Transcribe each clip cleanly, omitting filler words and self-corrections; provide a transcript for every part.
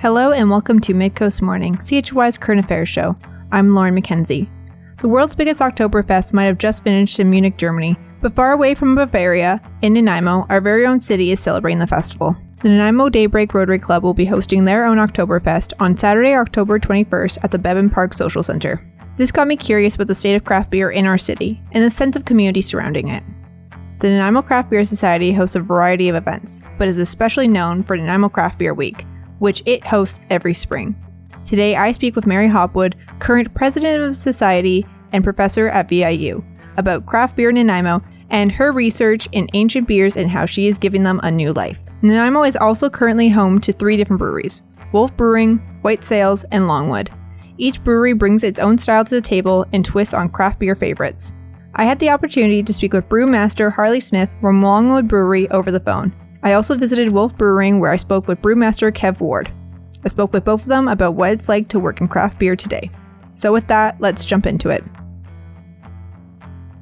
Hello and welcome to Midcoast Morning, CHY's current affairs show. I'm Lauren McKenzie. The world's biggest Oktoberfest might have just finished in Munich, Germany, but far away from Bavaria, in Nanaimo, our very own city is celebrating the festival. The Nanaimo-Daybreak Rotary Club will be hosting their own Oktoberfest on Saturday, October 21st at the Beban Park Social Centre. This got me curious about the state of craft beer in our city and the sense of community surrounding it. The Nanaimo Craft Beer Society hosts a variety of events, but is especially known for Nanaimo Craft Beer Week, which it hosts every spring. Today I speak with Marie Hopwood, current president of the society and professor at VIU, about craft beer in Nanaimo and her research in ancient beers and how she is giving them a new life. Nanaimo is also currently home to 3 different breweries: Wolf Brewing, White Sails, and Longwood. Each brewery brings its own style to the table and twists on craft beer favorites. I had the opportunity to speak with brewmaster Harley Smith from Longwood Brewery over the phone. I also visited Wolf Brewing, where I spoke with brewmaster Kev Ward. I spoke with both of them about what it's like to work in craft beer today. So with that, let's jump into it.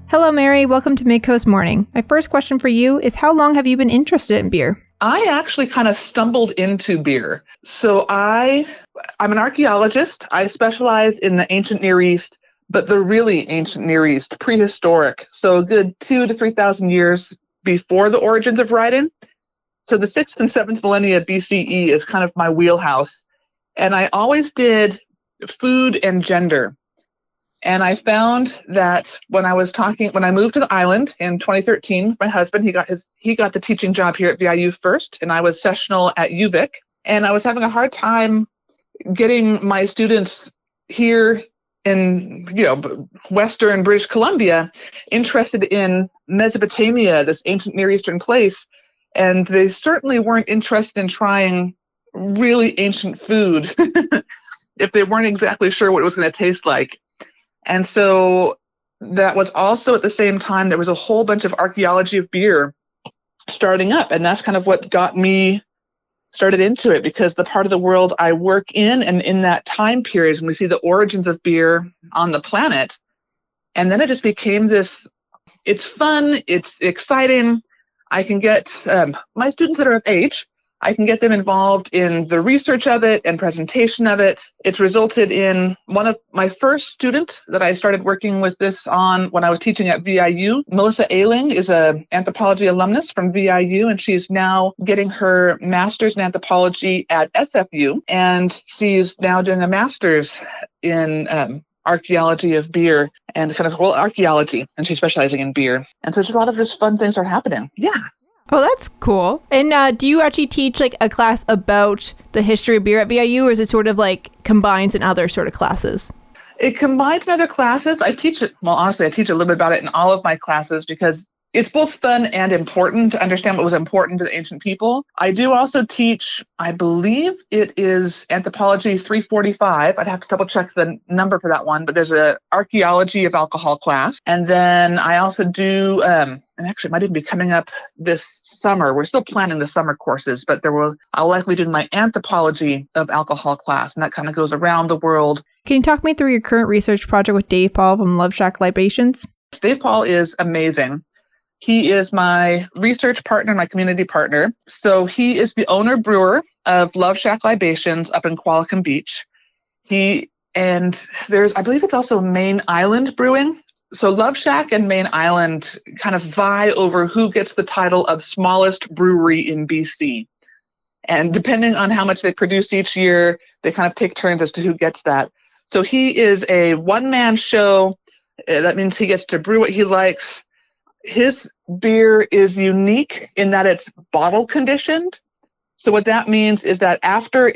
Hello, Mary. Welcome to Midcoast Morning. My first question for you is, how long have you been interested in beer? I actually kind of stumbled into beer. So I'm an archaeologist. I specialize in the ancient Near East, but the really ancient Near East, prehistoric. So a good 2,000 to 3,000 years before the origins of writing. So the 6th and 7th millennia BCE is kind of my wheelhouse. And I always did food and gender. And I found that when I moved to the island in 2013 with my husband, he got the teaching job here at VIU first, and I was sessional at UVic. And I was having a hard time getting my students here in, Western British Columbia interested in Mesopotamia, this ancient Near Eastern place. And they certainly weren't interested in trying really ancient food if they weren't exactly sure what it was going to taste like. And so that was also at the same time, there was a whole bunch of archaeology of beer starting up. And that's kind of what got me started into it, because the part of the world I work in, and in that time period, when we see the origins of beer on the planet. And then it just became this, it's fun, it's exciting. I can get my students that are of age, I can get them involved in the research of it and presentation of it. It's resulted in one of my first students that I started working with this on when I was teaching at VIU. Melissa Ailing is an anthropology alumnus from VIU, and she's now getting her master's in anthropology at SFU, and she's now doing a master's in archaeology of beer and kind of archaeology, and she's specializing in beer. And so just a lot of just fun things are happening. Yeah. Oh, that's cool. And do you actually teach like a class about the history of beer at VIU, or is it sort of like combines in other sort of classes? It combines in other classes. I teach a little bit about it in all of my classes, because it's both fun and important to understand what was important to the ancient people. I do also teach, I believe it is Anthropology 345. I'd have to double check the number for that one, but there's an Archaeology of Alcohol class. And then I also do, and actually it might even be coming up this summer. We're still planning the summer courses, but I'll likely do my Anthropology of Alcohol class, and that kind of goes around the world. Can you talk me through your current research project with Dave Paul from Love Shack Libations? Dave Paul is amazing. He is my research partner, my community partner. So he is the owner brewer of Love Shack Libations up in Qualicum Beach. I believe it's also Main Island Brewing. So Love Shack and Main Island kind of vie over who gets the title of smallest brewery in BC. And depending on how much they produce each year, they kind of take turns as to who gets that. So he is a one-man show. That means he gets to brew what he likes. His beer is unique in that it's bottle conditioned. So what that means is that after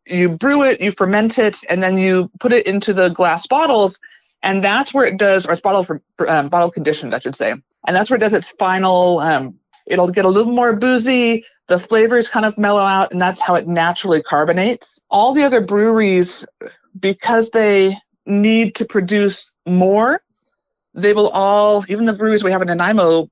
you brew it, you ferment it, and then you put it into the glass bottles, and that's where it does, or it's bottle conditioned, I should say. And that's where it does its final, it'll get a little more boozy, the flavors kind of mellow out, and that's how it naturally carbonates. All the other breweries, because they need to produce more, they will all, even the breweries we have in Nanaimo,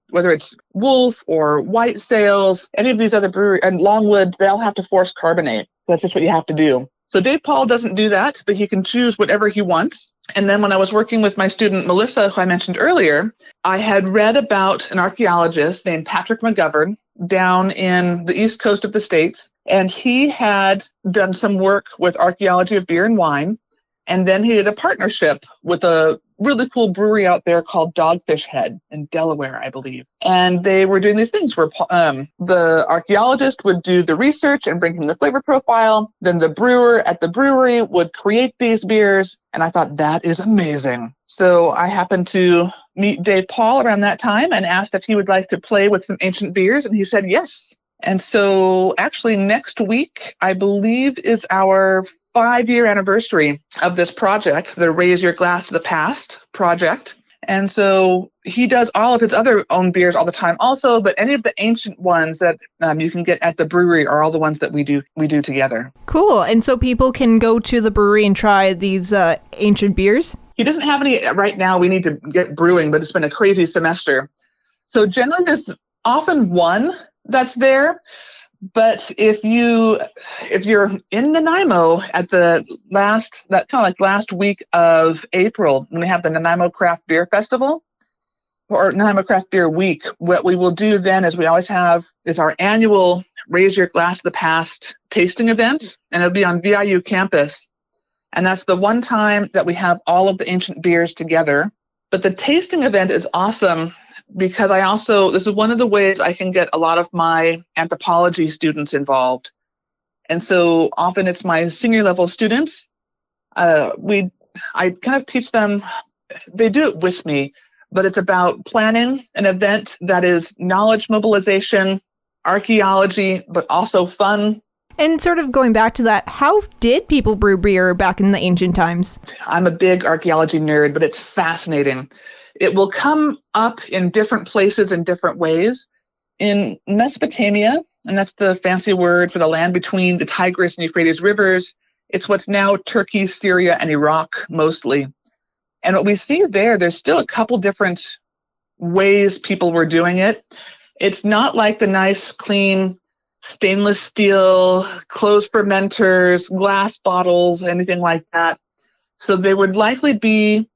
whether it's Wolf or White Sails, any of these other breweries, and Longwood, they all have to force carbonate. That's just what you have to do. So Dave Paul doesn't do that, but he can choose whatever he wants. And then when I was working with my student Melissa, who I mentioned earlier, I had read about an archaeologist named Patrick McGovern down in the east coast of the States. And he had done some work with archaeology of beer and wine. And then he did a partnership with a really cool brewery out there called Dogfish Head in Delaware, I believe. And they were doing these things where the archaeologist would do the research and bring him the flavor profile. Then the brewer at the brewery would create these beers. And I thought, that is amazing. So I happened to meet Dave Paul around that time and asked if he would like to play with some ancient beers. And he said yes. And so actually next week, I believe, is our 5-year anniversary of this project, the Raise Your Glass to the Past project. And so he does all of his other own beers all the time also, but any of the ancient ones that you can get at the brewery are all the ones that we do together. Cool. And so people can go to the brewery and try these ancient beers? He doesn't have any right now. We need to get brewing, but it's been a crazy semester. So generally there's often one that's there. But if you're in Nanaimo at the last week of April, when we have the Nanaimo Craft Beer Festival or Nanaimo Craft Beer Week, what we will do then, as we always have, is our annual Raise Your Glass to the Past tasting event, and it'll be on VIU campus. And that's the one time that we have all of the ancient beers together. But the tasting event is awesome, because this is one of the ways I can get a lot of my anthropology students involved. And so often it's my senior level students. I kind of teach them, they do it with me, but it's about planning an event that is knowledge mobilization, archaeology, but also fun. And sort of going back to that, how did people brew beer back in the ancient times? I'm a big archaeology nerd, but it's fascinating. It will come up in different places in different ways. In Mesopotamia, and that's the fancy word for the land between the Tigris and Euphrates rivers, it's what's now Turkey, Syria, and Iraq mostly. And what we see there's still a couple different ways people were doing it. It's not like the nice, clean, stainless steel, closed fermenters, glass bottles, anything like that. So they would likely be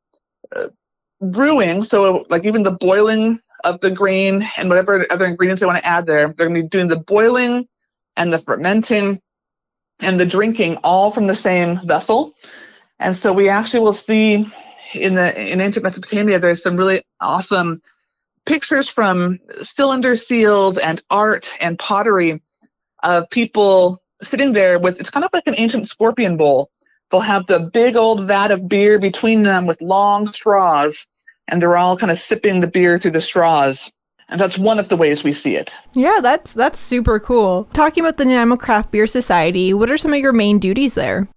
brewing, so like even the boiling of the grain and whatever other ingredients they want to add there, they're going to be doing the boiling and the fermenting and the drinking all from the same vessel. And so we actually will see in ancient Mesopotamia, there's some really awesome pictures from cylinder seals and art and pottery of people sitting there with, it's kind of like an ancient scorpion bowl. They'll have the big old vat of beer between them with long straws, and they're all kind of sipping the beer through the straws. And that's one of the ways we see it. Yeah, that's super cool. Talking about the Nanaimo Craft Beer Society, what are some of your main duties there?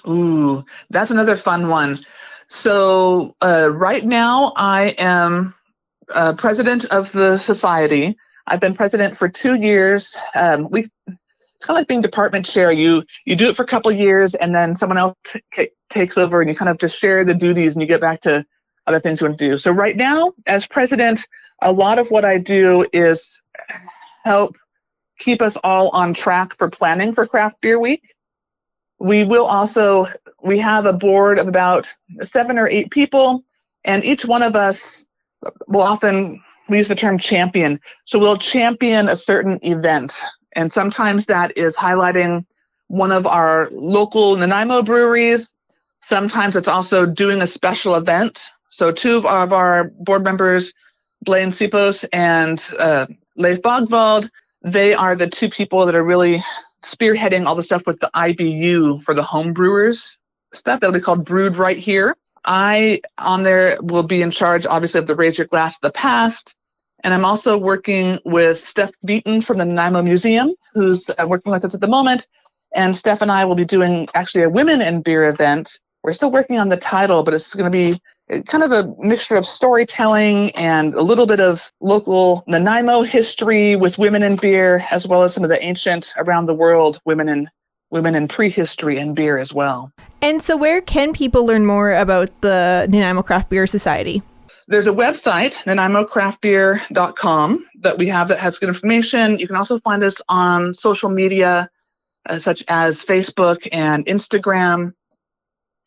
Ooh, that's another fun one. So right now I am president of the society. I've been president for 2 years. It's kind of like being department chair. You do it for a couple of years, and then someone else takes over, and you kind of just share the duties, and you get back to other things you want to do. So right now, as president, a lot of what I do is help keep us all on track for planning for Craft Beer Week. We have a board of about 7 or 8 people, and each one of us we use the term champion. So we'll champion a certain event. And sometimes that is highlighting one of our local Nanaimo breweries. Sometimes it's also doing a special event. So 2 of our board members, Blaine Sipos and Leif Bogvald, they are the 2 people that are really spearheading all the stuff with the IBU for the home brewers stuff. That'll be called Brewed Right Here. I, on there, will be in charge, obviously, of the Raise Your Glass to the Past. And I'm also working with Steph Beaton from the Nanaimo Museum, who's working with us at the moment. And Steph and I will be doing actually a women in beer event. We're still working on the title, but it's going to be kind of a mixture of storytelling and a little bit of local Nanaimo history with women in beer, as well as some of the ancient around the world women in prehistory and beer as well. And so where can people learn more about the Nanaimo Craft Beer Society? There's a website, nanaimocraftbeer.com, that we have that has good information. You can also find us on social media. such as Facebook and Instagram.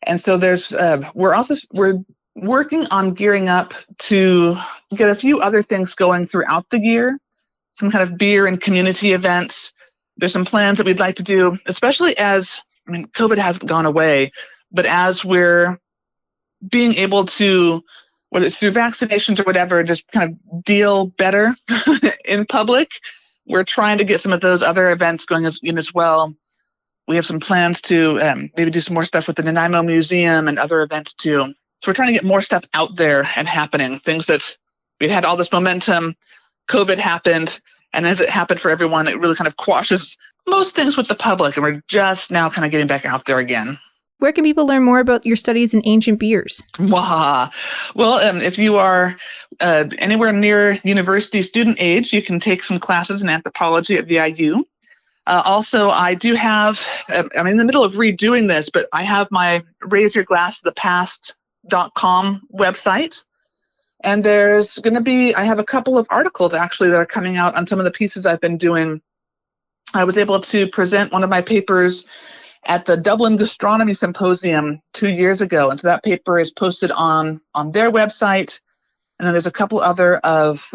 And so we're working on gearing up to get a few other things going throughout the year, some kind of beer and community events. There's some plans that we'd like to do, especially COVID hasn't gone away, but as we're being able to, whether it's through vaccinations or whatever, just kind of deal better in public, we're trying to get some of those other events going as well. We have some plans to maybe do some more stuff with the Nanaimo Museum and other events too. So we're trying to get more stuff out there and happening, things that we'd had all this momentum, COVID happened, and as it happened for everyone, it really kind of quashes most things with the public, and we're just now kind of getting back out there again. Where can people learn more about your studies in ancient beers? Wow. Well, if you are anywhere near university student age, you can take some classes in anthropology at VIU. Also, I do have, I'm in the middle of redoing this, but I have my raiseyourglasstothepast.com website. And there's going to be, I have a couple of articles actually that are coming out on some of the pieces I've been doing. I was able to present one of my papers at the Dublin Gastronomy Symposium 2 years ago. And so that paper is posted on their website. And then there's a couple other of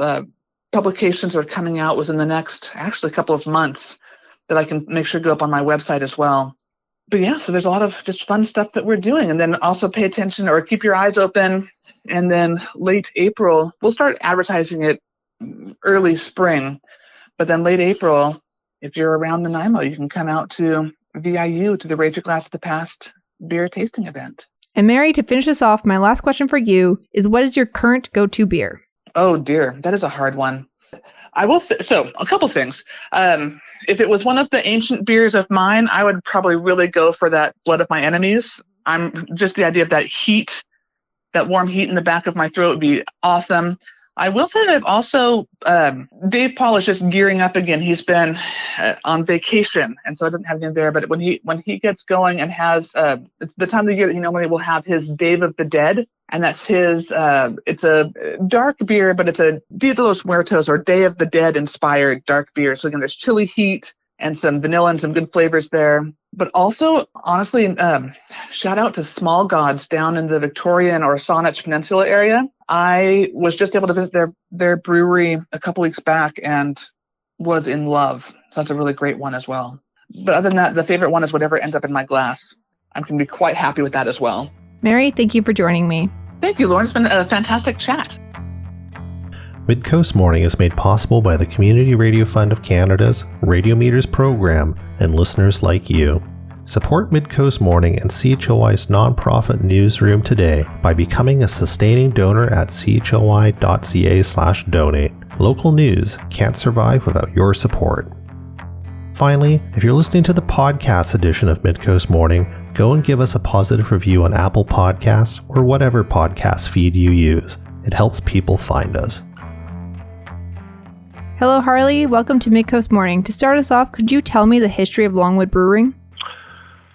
publications that are coming out within the next, actually a couple of months that I can make sure go up on my website as well. But yeah, so there's a lot of just fun stuff that we're doing. And then also pay attention or keep your eyes open. And then late April, we'll start advertising it early spring. But then late April, if you're around Nanaimo, you can come out to VIU to the Raise Your Glass to the Past beer tasting event. And Mary, to finish this off, my last question for you is, what is your current go-to beer? Oh dear, that is a hard one. I will say, so a couple things. If it was one of the ancient beers of mine, I would probably really go for that Blood of My Enemies. I'm just the idea of that heat, that warm heat in the back of my throat would be awesome. I will say that I've also, Dave Paul is just gearing up again. He's been on vacation, and so I doesn't have anything there. But when he gets going and has, it's the time of the year that he normally will have his Dave of the Dead, and that's his, it's a dark beer, but it's a Dia de los Muertos or Day of the Dead inspired dark beer. So again, there's chili heat and some vanilla and some good flavors there. But also, honestly, shout out to Small Gods down in the Victorian or Saanich Peninsula area. I was just able to visit their brewery a couple weeks back and was in love. So that's a really great one as well. But other than that, the favorite one is whatever ends up in my glass. I'm going to be quite happy with that as well. Mary, thank you for joining me. Thank you, Lauren. It's been a fantastic chat. Midcoast Morning is made possible by the Community Radio Fund of Canada's Radio Meters program and listeners like you. Support Midcoast Morning and CHOI's nonprofit newsroom today by becoming a sustaining donor at choi.ca/donate. Local news can't survive without your support. Finally, if you're listening to the podcast edition of Midcoast Morning, go and give us a positive review on Apple Podcasts or whatever podcast feed you use. It helps people find us. Hello, Harley. Welcome to Midcoast Morning. To start us off, could you tell me the history of Longwood Brewing?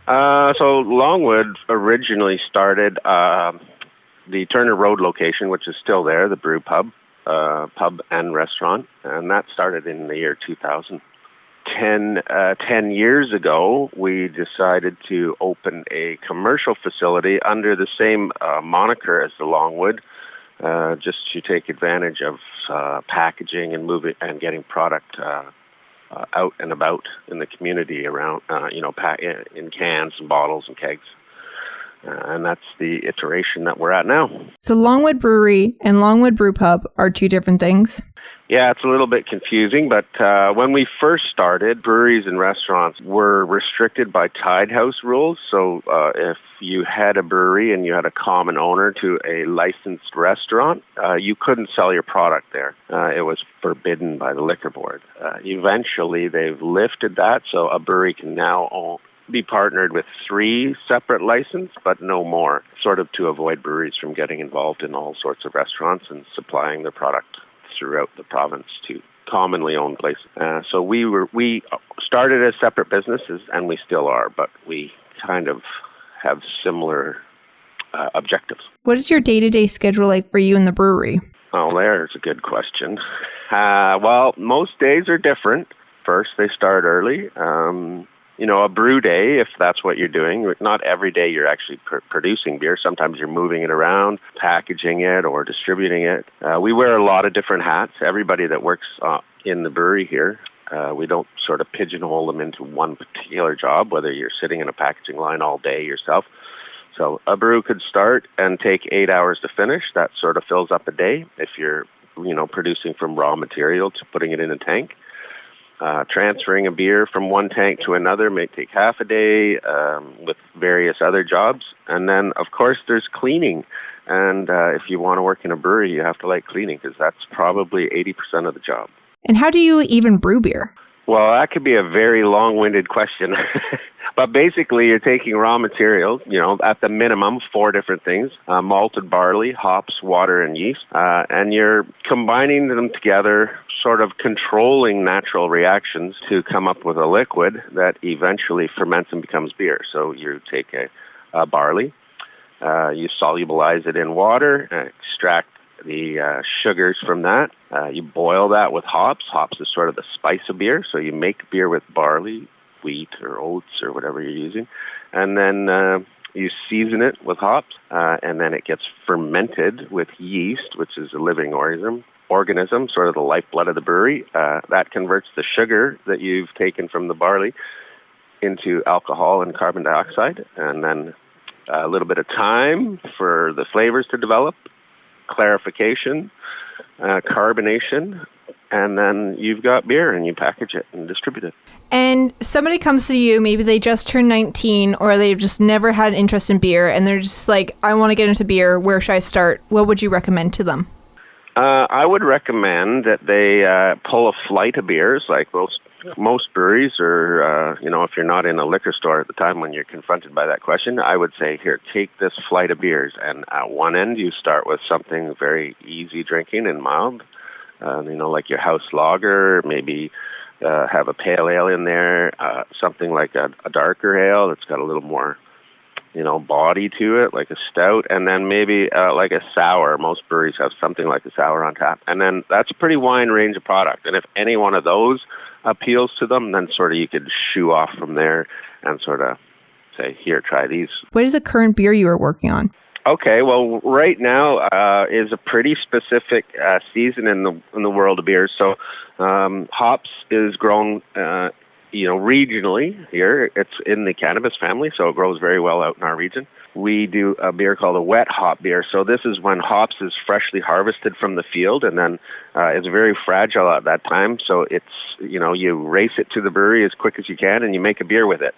So Longwood originally started the Turner Road location, which is still there, the brew pub and restaurant, and that started in the year 2000. 10 years ago, we decided to open a commercial facility under the same moniker as the Longwood, just to take advantage of packaging and moving and getting product out and about in the community around, in cans and bottles and kegs. And that's the iteration that we're at now. So Longwood Brewery and Longwood Brew Pub are two different things? Yeah, it's a little bit confusing, but when we first started, breweries and restaurants were restricted by tied house rules. So if you had a brewery and you had a common owner to a licensed restaurant, you couldn't sell your product there. It was forbidden by the liquor board. Eventually, they've lifted that, so a brewery can now be partnered with 3 separate licenses, but no more, sort of to avoid breweries from getting involved in all sorts of restaurants and supplying their product throughout the province to commonly owned places. So we started as separate businesses, and we still are, but we kind of have similar objectives. What is your day-to-day schedule like for you in the brewery? Oh, there's a good question. Well, most days are different. First, they start early. a brew day, if that's what you're doing. Not every day you're actually producing beer. Sometimes you're moving it around, packaging it, or distributing it. We wear a lot of different hats. Everybody that works in the brewery here, we don't sort of pigeonhole them into one particular job, whether you're sitting in a packaging line all day yourself. So a brew could start and take 8 hours to finish. That sort of fills up a day if you're, producing from raw material to putting it in a tank. Transferring a beer from one tank to another may take half a day with various other jobs. And then, of course, there's cleaning. And if you want to work in a brewery, you have to like cleaning because that's probably 80% of the job. And how do you even brew beer? Well, that could be a very long-winded question. But basically, you're taking raw materials, at the minimum, 4 different things, malted barley, hops, water, and yeast, and you're combining them together, sort of controlling natural reactions to come up with a liquid that eventually ferments and becomes beer. So you take a barley, you solubilize it in water, extract the sugars from that. You boil that with hops. Hops is sort of the spice of beer, so you make beer with barley, wheat or oats or whatever you're using, and then you season it with hops, and then it gets fermented with yeast, which is a living organism, sort of the lifeblood of the brewery. That converts the sugar that you've taken from the barley into alcohol and carbon dioxide, and then a little bit of time for the flavors to develop, clarification, carbonation, and then you've got beer and you package it and distribute it. And somebody comes to you, maybe they just turned 19 or they've just never had an interest in beer and they're just like, I want to get into beer. Where should I start? What would you recommend to them? I would recommend that they pull a flight of beers, like most breweries, or if you're not in a liquor store at the time when you're confronted by that question, I would say, here, take this flight of beers. And at one end, you start with something very easy drinking and mild, like your house lager, maybe have a pale ale in there, something like a darker ale that's got a little more body to it, like a stout, and then maybe like a sour. Most breweries have something like a sour on tap. And then that's a pretty wide range of product. And if any one of those appeals to them, then sort of you could shoo off from there and sort of say, here, try these. What is the current beer you are working on? Okay, well, right now is a pretty specific season in the world of beers. So hops is grown regionally here. It's in the cannabis family, so it grows very well out in our region. We do a beer called a wet hop beer. So this is when hops is freshly harvested from the field, and then it's very fragile at that time. So it's, you race it to the brewery as quick as you can, and you make a beer with it.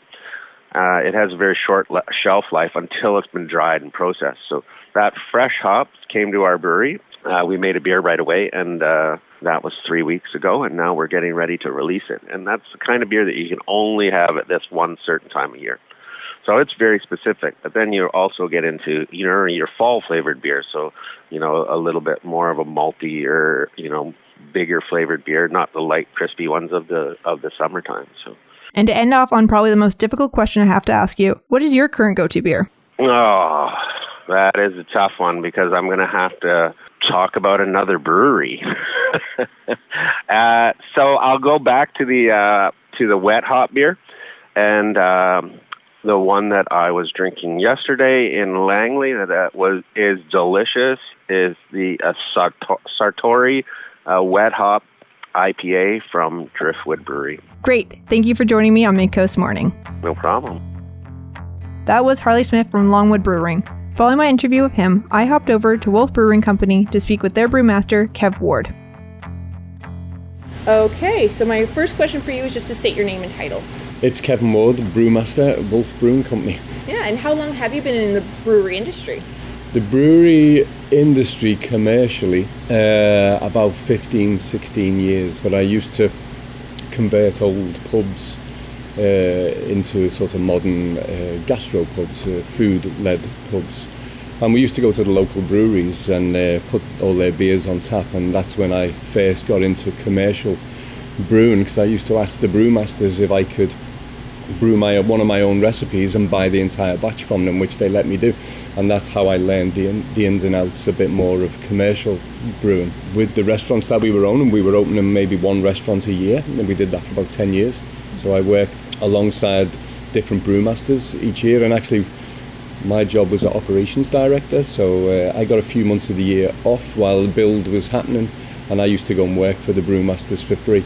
It has a very short shelf life until it's been dried and processed. So that fresh hops came to our brewery. We made a beer right away, and that was 3 weeks ago, and now we're getting ready to release it. And that's the kind of beer that you can only have at this one certain time of year. So it's very specific. But then you also get into your fall-flavored beer, so a little bit more of a malty or bigger flavored beer, not the light, crispy ones of the summertime. So. And to end off on probably the most difficult question I have to ask you, what is your current go-to beer? Oh, that is a tough one because I'm going to have to talk about another brewery. So I'll go back to the wet hop beer, and the one that I was drinking yesterday in Langley is delicious is the Sartori wet hop IPA from Driftwood Brewery. Great. Thank you for joining me on Midcoast Morning. No problem. That was Harley Smith from Longwood Brewing. Following my interview with him, I hopped over to Wolf Brewing Company to speak with their brewmaster, Kev Ward. Okay, so my first question for you is just to state your name and title. It's Kevin Ward, brewmaster at Wolf Brewing Company. Yeah, and how long have you been in the brewery industry? The brewery industry commercially, about 15, 16 years. But I used to convert old pubs into sort of modern gastropubs, food-led pubs. And we used to go to the local breweries and put all their beers on tap, and that's when I first got into commercial brewing, because I used to ask the brewmasters if I could brew one of my own recipes and buy the entire batch from them, which they let me do. And that's how I learned the ins and outs a bit more of commercial brewing. With the restaurants that we were opening maybe one restaurant a year, and we did that for about 10 years. So I worked alongside different brewmasters each year. And actually, my job was an operations director, so I got a few months of the year off while the build was happening, and I used to go and work for the brewmasters for free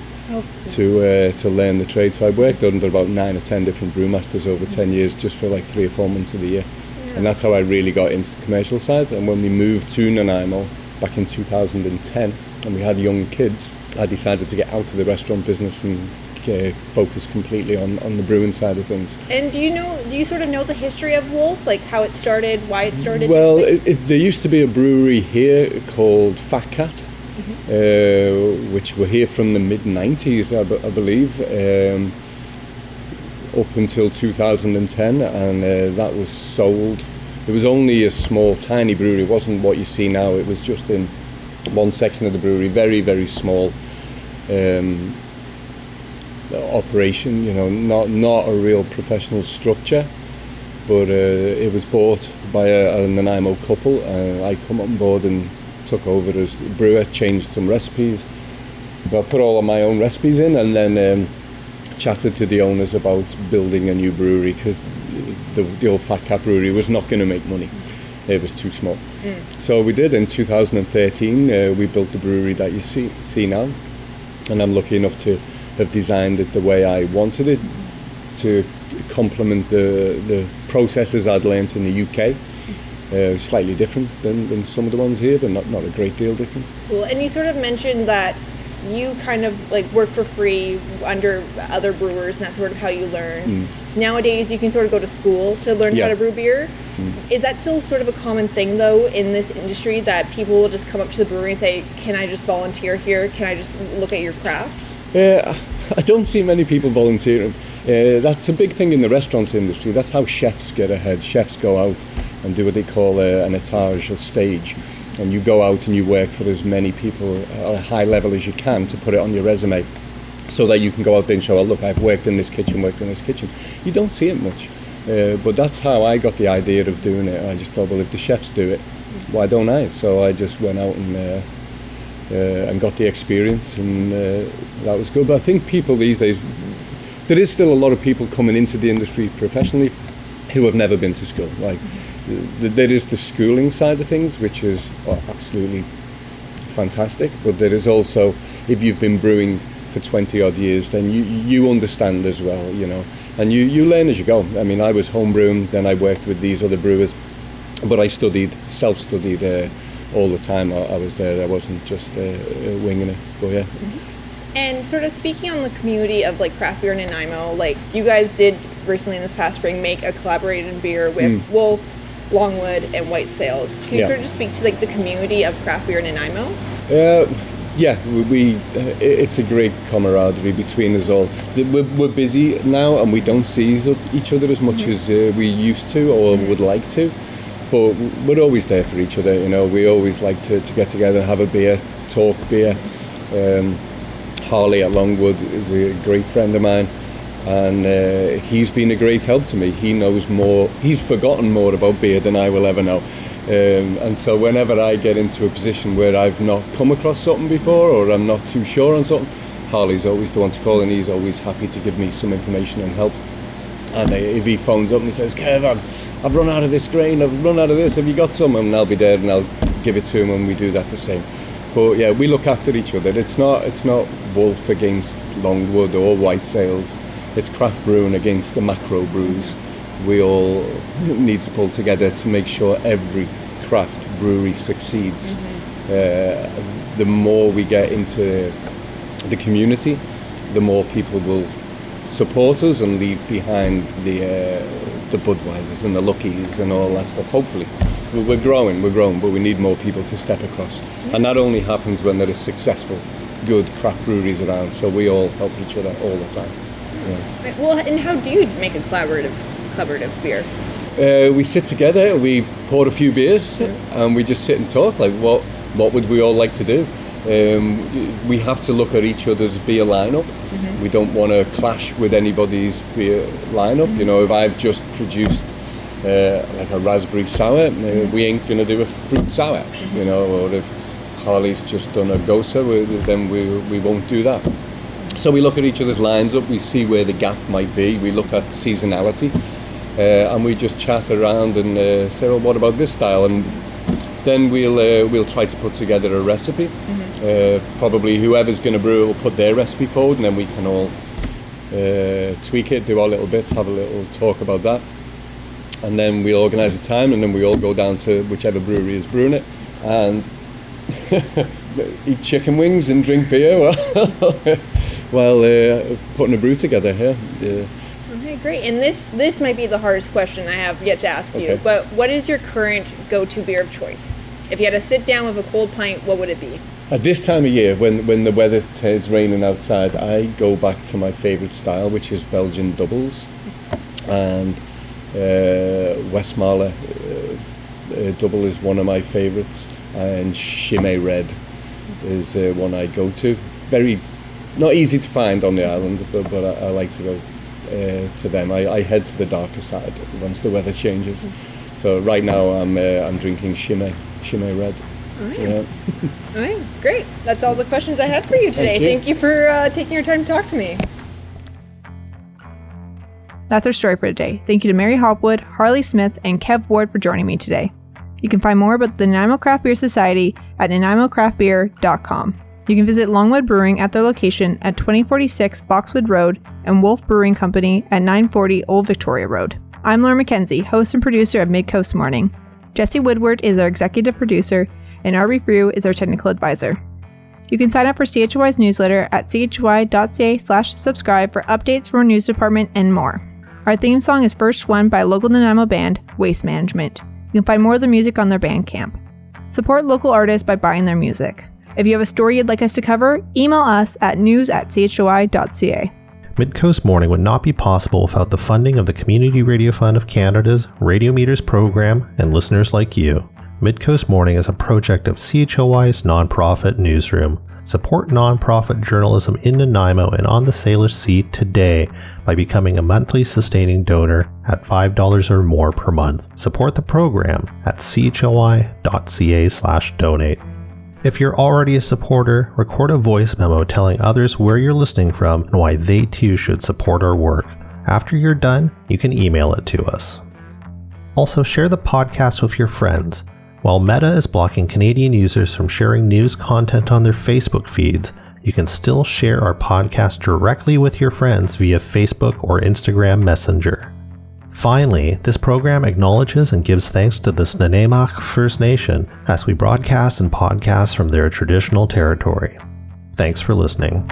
to learn the trade. So I worked under about 9 or 10 different brewmasters over 10 years, just for like 3 or 4 months of the year. And that's how I really got into the commercial side. And when we moved to Nanaimo back in 2010, and we had young kids, I decided to get out of the restaurant business and focus completely on the brewing side of things. And do you sort of know the history of Wolf, like how it started, why it started? Well, there used to be a brewery here called Fat Cat, which were here from the mid-90s, I believe, up until 2010, and that was sold. It was only a small, tiny brewery. It wasn't what you see now. It was just in one section of the brewery, very, very small operation, you know, not a real professional structure, but it was bought by a Nanaimo couple, and I come on board and took over as brewer, changed some recipes. I put all of my own recipes in, and then chatted to the owners about building a new brewery, because the old Fat Cat brewery was not going to make money. It was too small. So we did. In 2013 we built the brewery that you see now, and I'm lucky enough to have designed it the way I wanted it, to complement the processes I'd learnt in the UK. Slightly different than some of the ones here, but not a great deal different. Cool. And you sort of mentioned that you kind of like work for free under other brewers, and that's sort of how you learn. Nowadays you can sort of go to school to learn how to brew beer. Is that still sort of a common thing though in this industry, that people will just come up to the brewery and say, can I just volunteer here? Can I just look at your craft? I don't see many people volunteering. That's a big thing in the restaurants industry. That's how chefs get ahead. Chefs go out and do what they call an étage, a stage. And you go out and you work for as many people at a high level as you can to put it on your resume, so that you can go out there and show, oh, look, I've worked in this kitchen, You don't see it much. But that's how I got the idea of doing it. I just thought, well, if the chefs do it, why don't I? So I just went out and got the experience, and that was good. But I think people these days, there is still a lot of people coming into the industry professionally who have never been to school. Like, there is the schooling side of things, which is absolutely fantastic, but there is also, if you've been brewing for 20 odd years, then you understand as well, you know, and you learn as you go. I mean, I was home brewing, then I worked with these other brewers, but I self-studied all the time I was there. I wasn't just winging it, but yeah. And sort of speaking on the community of like craft beer in Nanaimo, like you guys did recently in this past spring make a collaborated beer with Wolf, Longwood, and White Sails. Can you sort of just speak to like the community of craft beer in Nanaimo? Yeah, we it's a great camaraderie between us all. We're busy now, and we don't see each other as much as we used to or would like to. But we're always there for each other, you know. We always like to get together and have a beer, talk beer. Harley at Longwood is a great friend of mine, and he's been a great help to me. He knows more, he's forgotten more about beer than I will ever know. And so whenever I get into a position where I've not come across something before, or I'm not too sure on something, Harley's always the one to call, and he's always happy to give me some information and help. And if he phones up and he says, Kev, I've run out of this grain, I've run out of this, have you got some? And I'll be there and I'll give it to him, and we do that the same. But yeah, we look after each other. It's not Wolf against Longwood or White Sails. It's craft brewing against the macro brews. We all need to pull together to make sure every craft brewery succeeds. The more we get into the community, the more people will support us and leave behind the Budweisers and the Luckies and all that stuff. Hopefully, we're growing, but we need more people to step across. And that only happens when there is successful, good craft breweries around. So we all help each other all the time. Yeah. Well, and how do you make a collaborative beer? We sit together, we pour a few beers, and we just sit and talk. Like, what would we all like to do? We have to look at each other's beer lineup. We don't want to clash with anybody's beer lineup. You know, if I've just produced like a raspberry sour, we ain't going to do a fruit sour. You know, or if Harley's just done a Gosa, then we won't do that. So we look at each other's lines up, we see where the gap might be, we look at seasonality, and we just chat around and say, well, what about this style? And then we'll try to put together a recipe. Probably whoever's going to brew it will put their recipe forward, and then we can all tweak it, do our little bits, have a little talk about that. And then we'll organise a time, and then we all go down to whichever brewery is brewing it and eat chicken wings and drink beer while putting a brew together here. Okay, great. And this might be the hardest question I have yet to ask you, but what is your current go-to beer of choice? If you had to sit down with a cold pint, what would it be? At this time of year, when the weather is raining outside, I go back to my favourite style, which is Belgian doubles. And Westmalle double is one of my favourites, and Chimay Red is one I go to. Very not easy to find on the island, but I like to go to them. I head to the darker side once the weather changes. So right now I'm drinking Chimay Red. All right. Yeah. All right, great. That's all the questions I had for you today. Thank you for taking your time to talk to me. That's our story for today. Thank you to Marie Hopwood, Harley Smith, and Kev Ward for joining me today. You can find more about the Nanaimo Craft Beer Society at nanaimocraftbeer.com. You can visit Longwood Brewing at their location at 2046 Boxwood Road and Wolf Brewing Company at 940 Old Victoria Road. I'm Lauren McKenzie, host and producer of Midcoast Morning. Jesse Woodward is our executive producer, and Arby Frew is our technical advisor. You can sign up for CHY's newsletter at chy.ca/subscribe for updates from our news department and more. Our theme song is First One by local Nanaimo band, Waste Management. You can find more of their music on their Bandcamp. Support local artists by buying their music. If you have a story you'd like us to cover, email us at news@chy.ca. Midcoast Morning would not be possible without the funding of the Community Radio Fund of Canada's Radio Meters program and listeners like you. Midcoast Morning is a project of CHOY's nonprofit newsroom. Support nonprofit journalism in Nanaimo and on the Salish Sea today by becoming a monthly sustaining donor at $5 or more per month. Support the program at chy.ca/donate. If you're already a supporter, record a voice memo telling others where you're listening from and why they too should support our work. After you're done, you can email it to us. Also, share the podcast with your friends. While Meta is blocking Canadian users from sharing news content on their Facebook feeds, you can still share our podcast directly with your friends via Facebook or Instagram Messenger. Finally, this program acknowledges and gives thanks to the Snuneymuxw First Nation as we broadcast and podcast from their traditional territory. Thanks for listening.